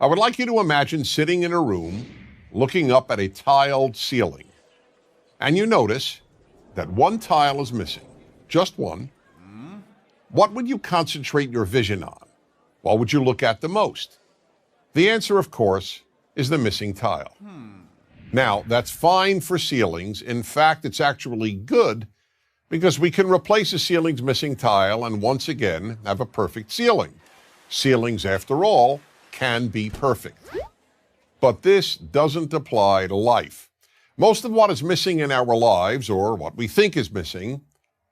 I would like you to imagine sitting in a room looking up at a tiled ceiling, and you notice that one tile is missing, just one. What would you concentrate your vision on? What would you look at the most? The answer, of course, is the missing tile. Now, that's fine for ceilings. In fact, it's actually good because we can replace a ceiling's missing tile and once again have a perfect ceiling. Ceilings, after all, can be perfect. But this doesn't apply to life. Most of what is missing in our lives, or what we think is missing,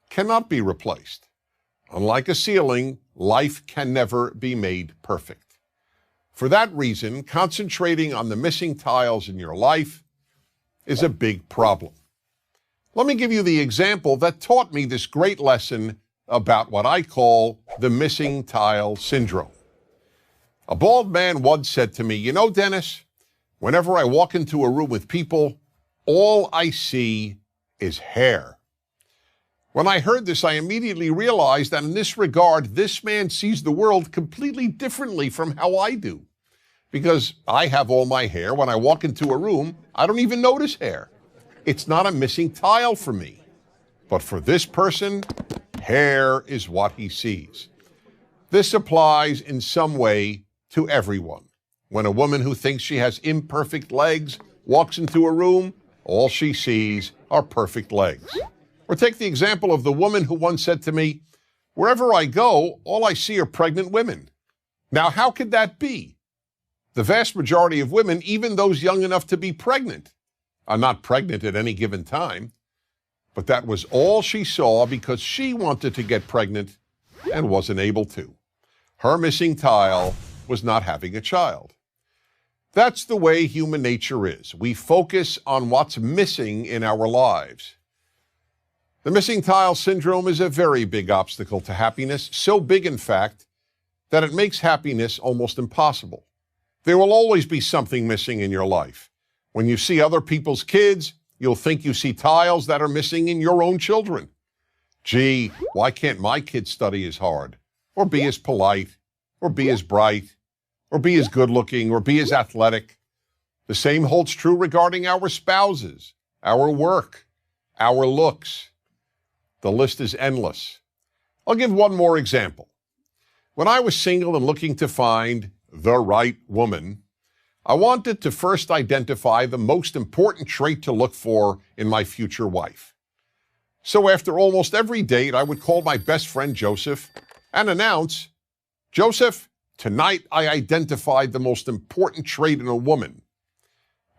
cannot be replaced. Unlike a ceiling, life can never be made perfect. For that reason, concentrating on the missing tiles in your life is a big problem. Let me give you the example that taught me this great lesson about what I call the missing tile syndrome. A bald man once said to me, "You know, Dennis, whenever I walk into a room with people, all I see is hair." When I heard this, I immediately realized that in this regard, this man sees the world completely differently from how I do. Because I have all my hair. When I walk into a room, I don't even notice hair. It's not a missing tile for me. But for this person, hair is what he sees. This applies in some way to everyone. When a woman who thinks she has imperfect legs walks into a room, all she sees are perfect legs. Or take the example of the woman who once said to me, "Wherever I go, all I see are pregnant women." Now, how could that be? The vast majority of women, even those young enough to be pregnant, are not pregnant at any given time. But that was all she saw because she wanted to get pregnant and wasn't able to. Her missing tile was not having a child. That's the way human nature is. We focus on what's missing in our lives. The missing tile syndrome is a very big obstacle to happiness, so big, in fact, that it makes happiness almost impossible. There will always be something missing in your life. When you see other people's kids, you'll think you see tiles that are missing in your own children. Gee, why can't my kid study as hard, or be as polite, or be as bright, or be as good-looking, or be as athletic? The same holds true regarding our spouses, our work, our looks. The list is endless. I'll give one more example. When I was single and looking to find the right woman, I wanted to first identify the most important trait to look for in my future wife. So after almost every date, I would call my best friend Joseph and announce, "Joseph, tonight I identified the most important trait in a woman."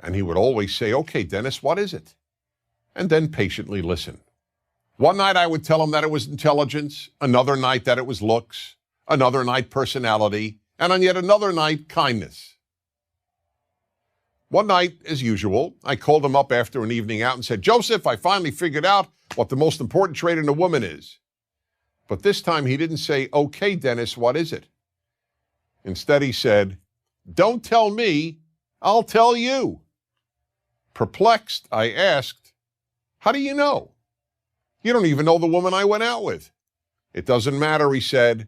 And he would always say, "Okay, Dennis, what is it?" And then patiently listen. One night I would tell him that it was intelligence, another night that it was looks, another night personality, and on yet another night, kindness. One night, as usual, I called him up after an evening out and said, "Joseph, I finally figured out what the most important trait in a woman is." But this time he didn't say, "Okay, Dennis, what is it?" Instead he said, "Don't tell me, I'll tell you." Perplexed, I asked, "How do you know? You don't even know the woman I went out with." "It doesn't matter," he said.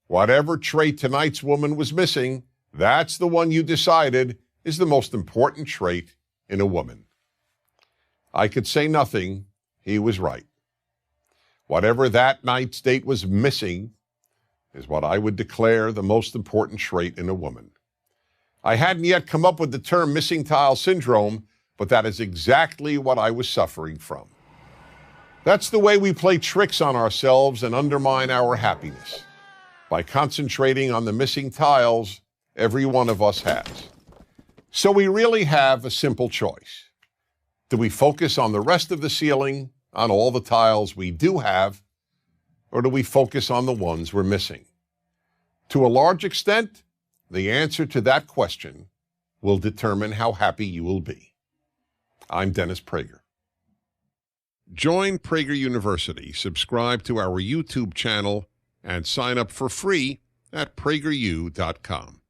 "Whatever trait tonight's woman was missing, that's the one you decided is the most important trait in a woman." I could say nothing. He was right. Whatever that night's date was missing is what I would declare the most important trait in a woman. I hadn't yet come up with the term missing tile syndrome, but that is exactly what I was suffering from. That's the way we play tricks on ourselves and undermine our happiness, by concentrating on the missing tiles every one of us has. So we really have a simple choice. Do we focus on the rest of the ceiling, on all the tiles we do have, or do we focus on the ones we're missing? To a large extent, the answer to that question will determine how happy you will be. I'm Dennis Prager. Join Prager University, subscribe to our YouTube channel, and sign up for free at prageru.com.